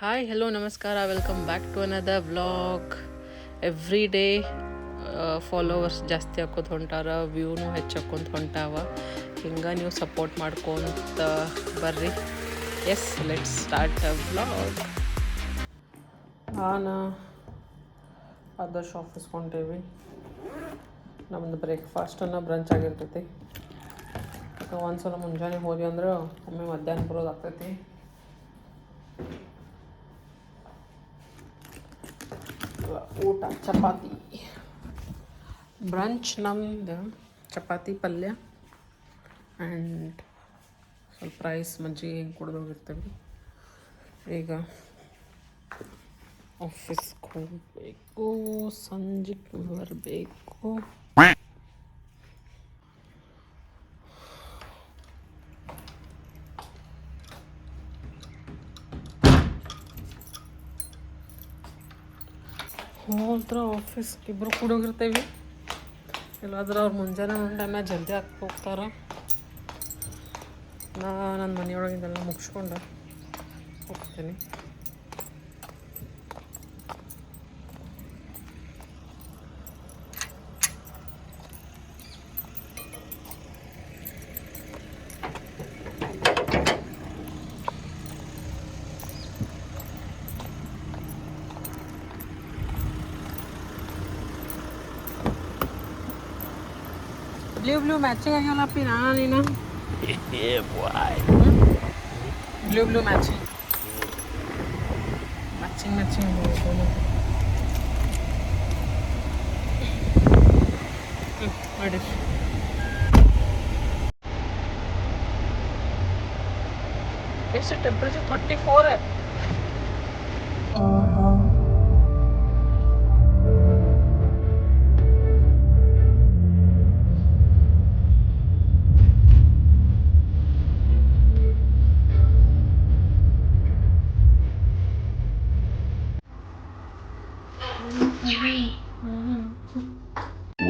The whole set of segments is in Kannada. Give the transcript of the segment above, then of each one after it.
ಹಾಯ್ ಹೆಲೋ ನಮಸ್ಕಾರ welcome back to another vlog. Every day followers ಜಾಸ್ತಿ ಹಾಕೋದು ಹೊಂಟಾರ, ವ್ಯೂನು ಹೆಚ್ಚಾಕೊಂತ ಹೊಂಟಾವ. ಹಿಂಗೆ ನೀವು ಸಪೋರ್ಟ್ ಮಾಡ್ಕೊಂತ ಬರ್ರಿ. Yes, let's start a vlog. ನಾನು ಆದರ್ಶ್ ಆಫೀಸ್ಗೆ ಹೊಂಟೇವಿ. ನಮ್ಮದು ಬ್ರೇಕ್ಫಾಸ್ಟನ್ನು ಬ್ರಂಚ್ ಆಗಿರ್ತೈತಿ. ಒಂದ್ಸಲ ಮುಂಜಾನೆ ಹೋದ್ವಿ ಅಂದ್ರೆ ಒಮ್ಮೆ ಮಧ್ಯಾಹ್ನ ಬರೋದು ಆಗ್ತೈತಿ. ಊಟ ಚಪಾತಿ ಬ್ರಂಚ್ ನಮ್ದು ಚಪಾತಿ ಪಲ್ಯ ಆ್ಯಂಡ್ ಸ್ವಲ್ಪ ರೈಸ್ ಮಜ್ಜಿಗೆ ಹಿಂಗೆ ಕುಡ್ದು ಹೋಗಿರ್ತೀವಿ. ಈಗ ಆಫೀಸ್ಗೆ ಹೋಗಬೇಕು, ಸಂಜೆಗೆ ಬರಬೇಕು. ಹೋದ್ರೆ ಆಫೀಸ್ಗೆ ಇಬ್ಬರು ಕೂಡ ಹೋಗಿರ್ತೇವೆ. ಇಲ್ಲಾದ್ರೆ ಅವ್ರು ಮುಂಜಾನೆ ಒಂದು ಟೈಮ್ನಾಗ ಜಲ್ದಿ ಹಾಕಿ ಹೋಗ್ತಾರೆ. ನನ್ನ ಮನೆಯೊಳಗಿಂದೆಲ್ಲ ಮುಗಿಸ್ಕೊಂಡು ಹೋಗ್ತೀನಿ. ಬ್ಲೂ ಮ್ಯಾಚಿಂಗ್ ಆಗ್ಯಾವಲ್ಲಪ್ಪಿ ನೀನು. ಬ್ಲೂ ಮ್ಯಾಚಿಂಗ್ ಮಾಡಿ. ಎಷ್ಟು temperature? 34.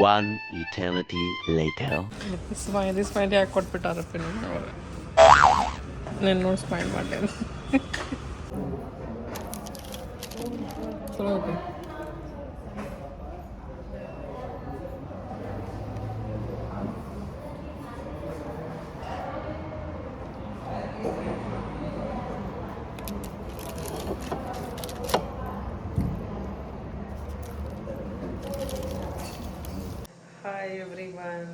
One eternity later. Smile ಯಾಕೆ ಕೊಟ್ಬಿಟ್ಟಾರಪ್ಪ ನೀನು? ಅವರು నేను ನೋಡಿ ಸ್ಮೈಲ್ ಮಾಡಲೇನು. ಚಲೋ ಓಕೆ. Hi every one.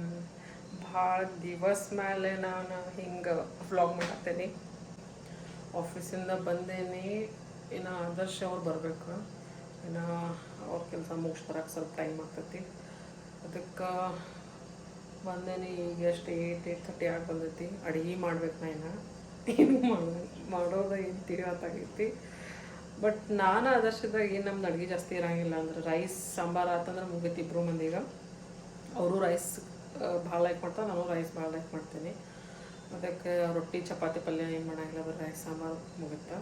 ಭಾಳ ದಿವಸ ಮೇಲೆ ನಾನು ಹಿಂಗೆ ವ್ಲಾಗ್ ಮಾಡತ್ತೇನೆ. ಆಫೀಸಿಂದ ಬಂದೇನಿ. ಇನ್ನು ಆದರ್ಶ್ ಅವ್ರು ಬರಬೇಕು. ಇನ್ನು ಅವ್ರ ಕೆಲಸ ಮುಗಿಸಿ ಬರೋಕ್ಕೆ ಸ್ವಲ್ಪ ಟೈಮ್ ಆಗ್ತೈತಿ. ಅದಕ್ಕೆ ಬಂದೇನಿ. ಈಗ ಎಷ್ಟು 8:30 ಆಗಿ ಬಂದೈತಿ. ಅಡುಗೆ ಮಾಡ್ಬೇಕು. ನಾ ಏನು ಮಾಡೋದು ಏನು ತಿಳಿಯೋತ್ತಾಗೈತಿ. ಬಟ್ ನಾನು ಆದರ್ಶದಾಗ ಏನು ನಮ್ದು ಅಡುಗೆ ಜಾಸ್ತಿ ಇರೋಂಗಿಲ್ಲ. ಅಂದ್ರೆ ರೈಸ್ ಸಾಂಬಾರು ಆತಂದ್ರೆ ಮುಗೈತಿ ಇಬ್ಬರು ಮಂದಿಗೆ. ಅವರು ರೈಸ್ ಭಾಳ ಲೈಕ್ ಮಾಡ್ತಾರೆ, ನಾನು ರೈಸ್ ಭಾಳ ಲೈಕ್ ಮಾಡ್ತೀನಿ. ಅದಕ್ಕೆ ರೊಟ್ಟಿ ಚಪಾತಿ ಪಲ್ಯ ಏನು ಮಾಡೋಂಗಿಲ್ಲ, ಬರೀ ರೈಸ್ ಸಾಂಬಾರು ಮುಗುತ್ತೆ.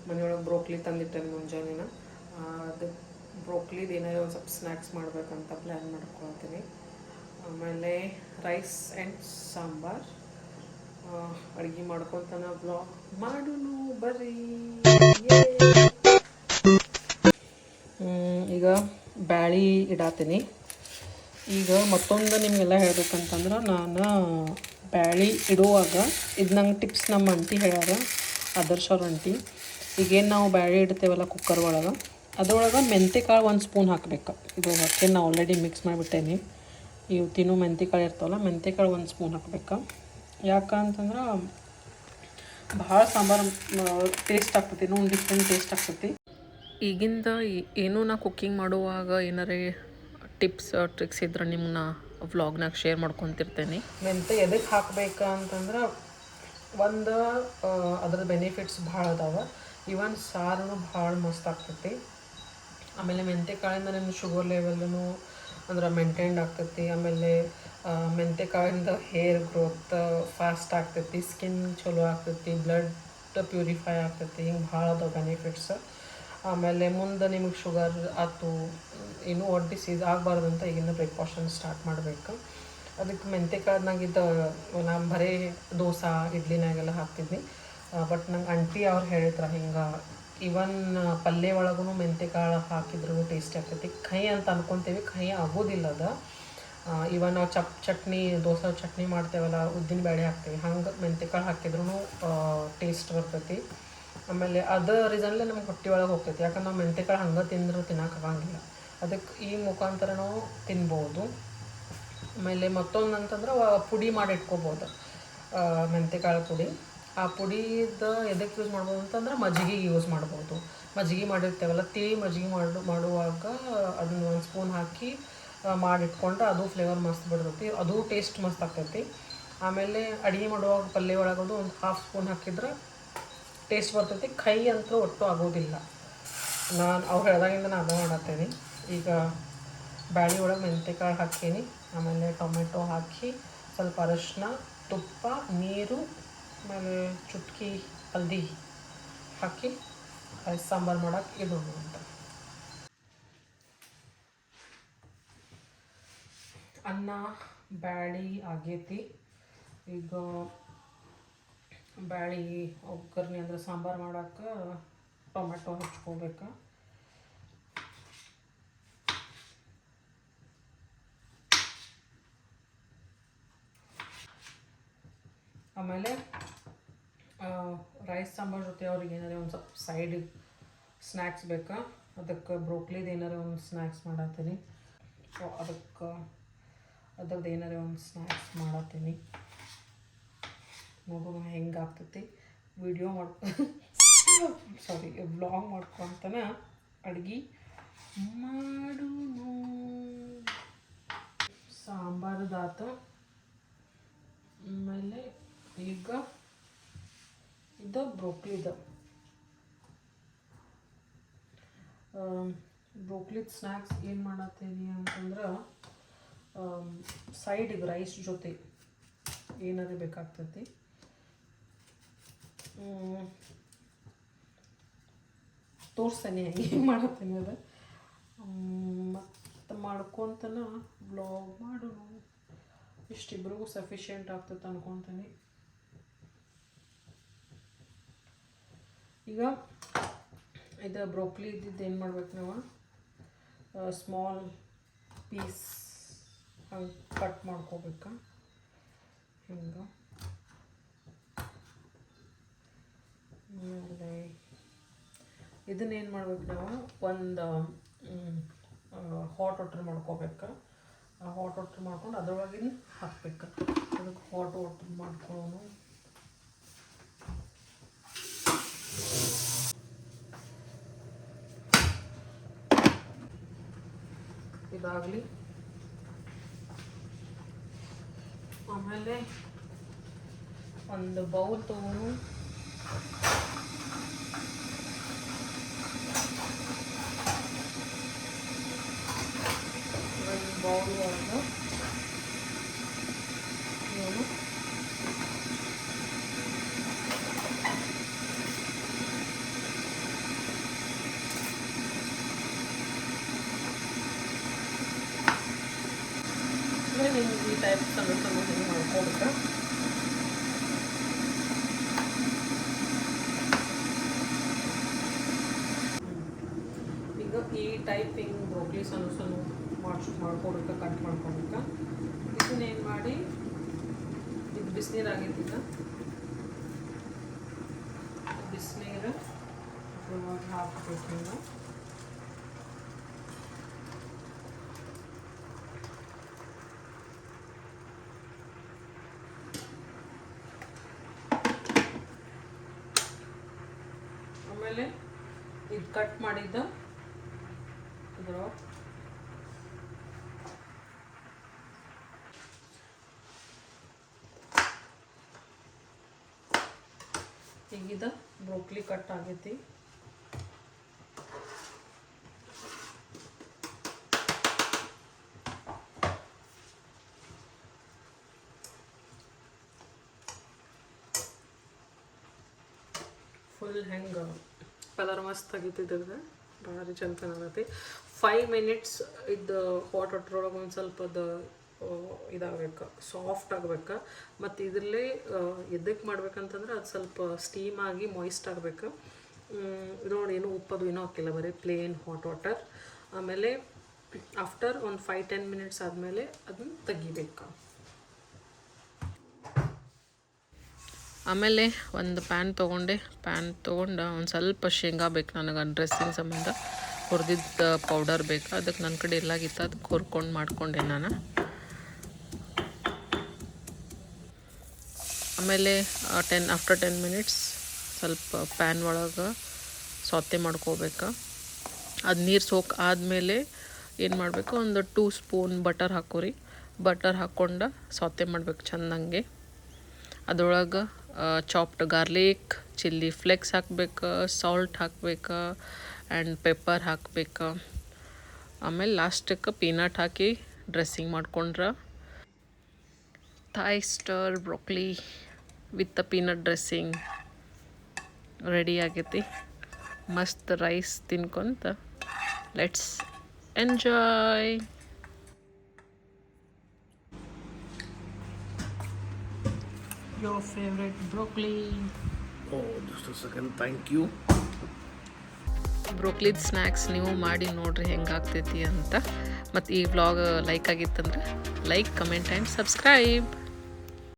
ಮನೆಯೊಳಗೆ ಬ್ರೋಕ್ಲಿ ತಂದಿಟ್ಟೇನೆ ಮುಂಜಾನೆನ. ಅದಕ್ಕೆ ಬ್ರೋಕ್ಲಿದು ಏನಾದ್ರು ಒಂದು ಸ್ವಲ್ಪ ಸ್ನ್ಯಾಕ್ಸ್ ಮಾಡಬೇಕಂತ ಪ್ಲ್ಯಾನ್ ಮಾಡ್ಕೊಳ್ತೀನಿ. ಆಮೇಲೆ ರೈಸ್ ಆ್ಯಂಡ್ ಸಾಂಬಾರು ಅಡುಗೆ ಮಾಡ್ಕೊತಾನೆ ಬ್ಲಾಗ್ ಮಾಡೋನು ಬರ್ರಿ. ಈಗ ಬ್ಯಾಳಿ ಇಡಾತೀನಿ. ಈಗ ಮತ್ತೊಂದು ನಿಮಗೆಲ್ಲ ಹೇಳ್ಬೇಕಂತಂದ್ರೆ, ನಾನು ಬ್ಯಾಳಿ ಇಡುವಾಗ ಇದು ನಂಗೆ ಟಿಪ್ಸ್ ನಮ್ಮ ಆಂಟಿ ಹೇಳ್ಯಾರ, ಆದರ್ಶ್ ಅವ್ರ ಆಂಟಿ. ಈಗೇನು ನಾವು ಬ್ಯಾಳಿ ಇಡ್ತೇವಲ್ಲ ಕುಕ್ಕರ್ ಒಳಗೆ, ಅದ್ರೊಳಗೆ ಮೆಂತೆಕಾಳು 1 ಸ್ಪೂನ್ ಹಾಕಬೇಕು. ಇದು ಹಾಕಿ ನಾನು ಆಲ್ರೆಡಿ ಮಿಕ್ಸ್ ಮಾಡಿಬಿಟ್ಟೇನಿ. ಇವತ್ತಿನೂ ಮೆಂತೆಕಾಳು ಇರ್ತಾವಲ್ಲ, ಮೆಂತೆಕಾಳು 1 ಸ್ಪೂನ್ ಹಾಕ್ಬೇಕು. ಯಾಕಂತಂದ್ರೆ ಭಾಳ ಸಾಂಬಾರು ಟೇಸ್ಟ್ ಆಗ್ತೈತಿ, ಇನ್ನೂ ಡಿಫ್ರೆಂಟ್ ಟೇಸ್ಟ್ ಆಗ್ತೈತಿ. ಈಗಿಂದ ಏನೂ ನಾ ಕುಕ್ಕಿಂಗ್ ಮಾಡುವಾಗ ಏನಾರೇ ಟಿಪ್ಸ್ ಟ್ರಿಕ್ಸ್ ಇದ್ರೆ ನಿಮ್ಮನ್ನ ವ್ಲಾಗ್ನಾಗ ಶೇರ್ ಮಾಡ್ಕೊತಿರ್ತೇನೆ. ಮೆಂತೆ ಎದಕ್ಕೆ ಹಾಕ್ಬೇಕು ಅಂತಂದ್ರೆ, ಒಂದು ಅದ್ರದ್ದು ಬೆನಿಫಿಟ್ಸ್ ಭಾಳ ಅದಾವೆ. ಇವನ್ ಸಾರು ಭಾಳ ಮಸ್ತ್ ಆಗ್ತೈತಿ. ಆಮೇಲೆ ಮೆಂತೆಕಾಳಿಂದ ನಿಮ್ಮ ಶುಗರ್ ಲೆವೆಲ್ಲೂ ಅಂದ್ರೆ ಮೇಂಟೈನ್ಡ್ ಆಗ್ತೈತಿ. ಆಮೇಲೆ ಮೆಂತೆಕಾಳಿಂದ ಹೇರ್ ಗ್ರೋತ್ ಫಾಸ್ಟ್ ಆಗ್ತೈತಿ, ಸ್ಕಿನ್ ಚಲೋ ಆಗ್ತೈತಿ, ಬ್ಲಡ್ ಪ್ಯೂರಿಫೈ ಆಗ್ತೈತಿ. ಹಿಂಗೆ ಭಾಳ ಅದಾವೆ ಬೆನಿಫಿಟ್ಸ್. ಆಮೇಲೆ ಮುಂದೆ ನಿಮಗೆ ಶುಗರ್ ಆಯ್ತು ಇನ್ನೂ ಡಿಸೀಸ್ ಆಗಬಾರ್ದಂತ ಈಗಿನ ಪ್ರಿಕಾಷನ್ ಸ್ಟಾರ್ಟ್ ಮಾಡಬೇಕು. ಅದಕ್ಕೆ ಮೆಂತೆಕಾಳನ್ನಾಗಿದ್ದ ನಾನು ಬರೀ ದೋಸೆ ಇಡ್ಲಿನಾಗೆಲ್ಲ ಹಾಕ್ತಿದ್ನಿ. ಬಟ್ ನಂಗೆ ಆಂಟಿ ಅವ್ರು ಹೇಳಿದ್ರು ಹಿಂಗೆ ಇವನ್ ಪಲ್ಯ ಒಳಗೂ ಮೆಂತೆಕಾಳು ಹಾಕಿದ್ರು ಟೇಸ್ಟಿ ಆಗ್ತೈತಿ. ಕಹಿ ಅಂತ ಅನ್ಕೊತೀವಿ, ಕಹಿ ಆಗೋದಿಲ್ಲ ಅದು. ಇವನ್ ನಾವು ಚಟ್ನಿ ದೋಸೆ ಚಟ್ನಿ ಮಾಡ್ತೇವಲ್ಲ, ಉದ್ದಿನ ಬೇಳೆ ಹಾಕ್ತೀವಿ, ಹಂಗೆ ಮೆಂತೆಕಾಳು ಹಾಕಿದ್ರೂ ಟೇಸ್ಟ್ ಬರ್ತೈತಿ. ಆಮೇಲೆ ಅದು ರೀಸನ್ಲೇ ನಮ್ಗೆ ಹೊಟ್ಟೆ ಒಳಗೆ ಹೋಗ್ತೈತಿ. ಯಾಕಂದ್ರೆ ನಾವು ಮೆಂತೆಕಾಳು ಹಂಗೆ ತಿಂದ್ರೆ ತಿನ್ನೋಕ್ಕಾಗಂಗಿಲ್ಲ. ಅದಕ್ಕೆ ಈ ಮುಖಾಂತರ ನಾವು ತಿನ್ಬೋದು. ಆಮೇಲೆ ಮತ್ತೊಂದು ಅಂತಂದ್ರೆ ಪುಡಿ ಮಾಡಿ ಇಟ್ಕೋಬೋದು, ಮೆಂತೆಕಾಳು ಪುಡಿ. ಆ ಪುಡಿದ ಎದಕ್ಕೆ ಯೂಸ್ ಮಾಡ್ಬೋದು ಅಂತಂದ್ರೆ ಮಜ್ಜಿಗೆಗೆ ಯೂಸ್ ಮಾಡ್ಬೋದು. ಮಜ್ಜಿಗೆ ಮಾಡಿರ್ತೇವಲ್ಲ, ತಿಳಿ ಮಜ್ಜಿಗೆ ಮಾಡುವಾಗ ಅದನ್ನ 1 ಸ್ಪೂನ್ ಹಾಕಿ ಮಾಡಿಟ್ಕೊಂಡ್ರೆ ಅದು ಫ್ಲೇವರ್ ಮಸ್ತ್ ಬಿಡ್ತೈತಿ, ಅದು ಟೇಸ್ಟ್ ಮಸ್ತ್ ಆಗ್ತೈತಿ. ಆಮೇಲೆ ಅಡುಗೆ ಮಾಡುವಾಗ ಪಲ್ಯ ಒಳಗೋದು ಒಂದು 1/2 ಸ್ಪೂನ್ ಹಾಕಿದ್ರೆ ಟೇಸ್ಟ್ ಬರ್ತೈತಿ. ಕೈ ಅಂತೂ ಒಟ್ಟು ಆಗೋದಿಲ್ಲ. ನಾನು ಅವ್ರು ಹೇಳ್ದಾಗಿಂದ ನಾನು ಅದೇ ಮಾಡತ್ತೇನೆ. ಈಗ ಬ್ಯಾಳಿ ಒಳಗೆ ಮೆಂತೆಕಾಳು ಹಾಕೀನಿ, ಆಮೇಲೆ ಟೊಮೆಟೊ ಹಾಕಿ ಸ್ವಲ್ಪ ಅರಶಿನ, ತುಪ್ಪ, ನೀರು, ಆಮೇಲೆ ಚುಟ್ಕಿ ಹಲ್ದಿ ಹಾಕಿ ರೈಸ್ ಸಾಂಬಾರು ಮಾಡೋಕೆ ಇಡೋಣ ಅಂತ. ಅನ್ನ ಬ್ಯಾಳಿ ಆಗೈತಿ. ಈಗ ಬ್ಯಾಳಿ ಒಗ್ಗರ್ಣೆ ಅಂದ್ರೆ ಸಾಂಬಾರು ಮಾಡೋಕೆ ಟೊಮೆಟೊ ಹಚ್ಕೋಬೇಕು. ಆಮೇಲೆ ರೈಸ್ ಸಾಂಬಾರು ಜೊತೆ ಅವ್ರಿಗೆ ಏನಾರು ಒಂದು ಸ್ವಲ್ಪ ಸೈಡಿಗೆ ಸ್ನ್ಯಾಕ್ಸ್ ಬೇಕಾ, ಅದಕ್ಕೆ ಬ್ರೋಕ್ಲಿದು ಏನಾರು ಒಂದು ಸ್ನ್ಯಾಕ್ಸ್ ಮಾಡತ್ತೀನಿ. ಸೊ ಅದ್ರದ್ದು ಏನಾರು ಒಂದು ಸ್ನ್ಯಾಕ್ಸ್ ಮಾಡತ್ತೀನಿ. ನೋಡೋಣ ಹೆಂಗೆ ಆಗ್ತೈತಿ. ವಿಡಿಯೋ ವ್ಲಾಗ್ ಮಾಡ್ಕೊತಾನೆ ಅಡುಗೆ ಮಾಡೋಣ. ಸಾಂಬಾರದಾತ. ಆಮೇಲೆ ಈಗ ಇದು ಬ್ರೋಕ್ಲಿದು ಸ್ನ್ಯಾಕ್ಸ್ ಏನು ಮಾಡತ್ತೀನಿ ಅಂತಂದ್ರೆ, ಸೈಡಿಗೆ ರೈಸ್ ಜೊತೆ ಏನಾದ್ರು ಬೇಕಾಗ್ತೈತಿ. ತೋರಿಸ್ತೇನೆ ಹೆಂಗೆ ಮಾಡತ್ತೀನಿ ಅದು. ಮತ್ತು ಮಾಡ್ಕೊತನ ಬ್ಲಾಗ್ ಮಾಡೋಣ. ಇಷ್ಟಿಬ್ರಿಗೂ ಸಫಿಷಿಯೆಂಟ್ ಆಗ್ತೈತೆ ಅನ್ಕೊತೀನಿ. ಈಗ ಇದು ಬ್ರೋಕ್ಲಿ ಇದ್ದಿದ್ದು ಏನು ಮಾಡ್ಬೇಕು ನಾವು, ಸ್ಮಾಲ್ ಪೀಸ್ ಹಂಗೆ ಕಟ್ ಮಾಡ್ಕೋಬೇಕು. ಹಿಂಗೆ ಆಮೇಲೆ ಇದನ್ನೇನು ಮಾಡ್ಬೇಕು ನಾವು, ಒಂದು ಹಾಟ್ ವಾಟರ್ ಮಾಡ್ಕೋಬೇಕು. ಹಾಟ್ ವಾಟರ್ ಮಾಡ್ಕೊಂಡು ಅದ್ರೊಳಗಿನ ಹಾಕ್ಬೇಕು. ಅದಕ್ಕೆ ಹಾಟ್ ವಾಟರ್ ಮಾಡ್ಕೊಳ್ಳೋಣ. ಇದಾಗಲಿ. ಆಮೇಲೆ ಒಂದು ಬೌಲ್ ತಗೊಂಡು ಬೌಲ್ ಒಳಗೆ ನೀವು ಈ ಟೈಪ್ ಸಣ್ಣ ಸಣ್ಣ ಹಿಂಗೆ ಮಾಡ್ಕೊಬೇಕು. ಈಗ ಈ ಟೈಪ್ ಹಿಂಗೆ ಬ್ರೋಕ್ಲಿ ಸಣ್ಣ ಸಣ್ಣ ಮಾಡ್ಕೊಬೇಕು, ಕಟ್ ಮಾಡ್ಕೊಬೇಕು. ಇದನ್ನೇನು ಮಾಡಿ, ಇದು ಬಿಸಿನೀರು ಆಗೈತಿ. ಈಗ ಬಿಸಿನೀರು ಅದ್ರೊಳಗೆ ಹಾಕ್ಬೇಕು. ಹಿಂಗೆ ಆಮೇಲೆ ಇದು ಕಟ್ ಮಾಡಿದ್ದ ಇದ್ರೊಳಗೆ ಈಗಿದ ಬ್ರೋಕ್ಲಿ ಕಟ್ ಆಗೈತಿ. ಫುಲ್ ಹೆಂಗೆ ಕಲರ್ ಮಸ್ತ್ ಆಗಿತ್ತಿದ್ರೆ ಭಾರಿ ಚಂದ ಆಗತ್ತೆ. 5 ಮಿನಿಟ್ಸ್ ಇದು ಹಾಟ್ ವಾಟರ್ ಒಳಗೆ ಒಂದು ಸ್ವಲ್ಪ ಅದು ಇದಾಗಬೇಕು, ಸಾಫ್ಟ್ ಆಗಬೇಕು. ಮತ್ತು ಇದರಲ್ಲೇ ಎದಕ್ಕೆ ಮಾಡ್ಬೇಕಂತಂದ್ರೆ ಅದು ಸ್ವಲ್ಪ ಸ್ಟೀಮ್ ಆಗಿ ಮಾಯ್ಸ್ಟ್ ಆಗಬೇಕು. ನೋಡಿ ಏನು ಉಪ್ಪದು ಏನೂ ಹಾಕಿಲ್ಲ, ಬರೀ ಪ್ಲೇನ್ ಹಾಟ್ ವಾಟರ್. ಆಮೇಲೆ ಆಫ್ಟರ್ ಒಂದು 5-10 ಮಿನಿಟ್ಸ್ ಆದಮೇಲೆ ಅದನ್ನು ತೆಗಿಬೇಕು. ಆಮೇಲೆ ಒಂದು ಪ್ಯಾನ್ ತೊಗೊಂಡು ಒಂದು ಸ್ವಲ್ಪ ಶೇಂಗಾ ಬೇಕು ನನಗೆ ಡ್ರೆಸ್ಸಿಂಗ್ ಸಂಬಂಧ. ಹುರಿದಿದ್ದ ಪೌಡರ್ ಬೇಕು, ಅದಕ್ಕೆ ನನ್ನ ಕಡೆ ಎಲ್ಲಾಗಿತ್ತು ಅದಕ್ಕೆ ಹುರ್ಕೊಂಡು ಮಾಡ್ಕೊಂಡೆ ನಾನು. ಆಮೇಲೆ ಆಫ್ಟರ್ 10 ಮಿನಿಟ್ಸ್ ಸ್ವಲ್ಪ ಪ್ಯಾನ್ ಒಳಗೆ ಸೌತೆ ಮಾಡ್ಕೋಬೇಕು. ಅದು ನೀರು ಸೋಕ್ ಆದಮೇಲೆ ಏನು ಮಾಡಬೇಕು, ಒಂದು 2 ಸ್ಪೂನ್ ಬಟರ್ ಹಾಕೋರಿ. ಬಟರ್ ಹಾಕ್ಕೊಂಡು ಸೌತೆ ಮಾಡ್ಬೇಕು ಚೆಂದಂಗೆ. ಅದರೊಳಗೆ ಚಾಪ್ಡ್ ಗಾರ್ಲಿಕ್, ಚಿಲ್ಲಿ ಫ್ಲೇಕ್ಸ್ ಹಾಕ್ಬೇಕು, ಸಾಲ್ಟ್ ಹಾಕ್ಬೇಕು ಆ್ಯಂಡ್ ಪೆಪ್ಪರ್ ಹಾಕ್ಬೇಕು. ಆಮೇಲೆ ಲಾಸ್ಟಕ್ಕೆ ಪೀನಟ್ ಹಾಕಿ ಡ್ರೆಸ್ಸಿಂಗ್ ಮಾಡ್ಕೊಂಡ್ರೆ Thai stir broccoli with peanut dressing ready ಆಗೈತಿ. ಮಸ್ತ್ ರೈಸ್ ತಿನ್ಕೊಂತ let's enjoy. Your favorite broccoli. Oh, just a second. Thank you. ಬ್ರೋಕ್ಲಿದ್ ಸ್ನ್ಯಾಕ್ಸ್ ನೀವು ಮಾಡಿ ನೋಡ್ರಿ ಹೆಂಗಾಗ್ತೈತಿ ಅಂತ. ಮತ್ತು ಈ ವ್ಲಾಗ್ ಲೈಕ್ ಆಗಿತ್ತಂದ್ರೆ ಲೈಕ್, ಕಮೆಂಟ್ ಆ್ಯಂಡ್ ಸಬ್ಸ್ಕ್ರೈಬ್.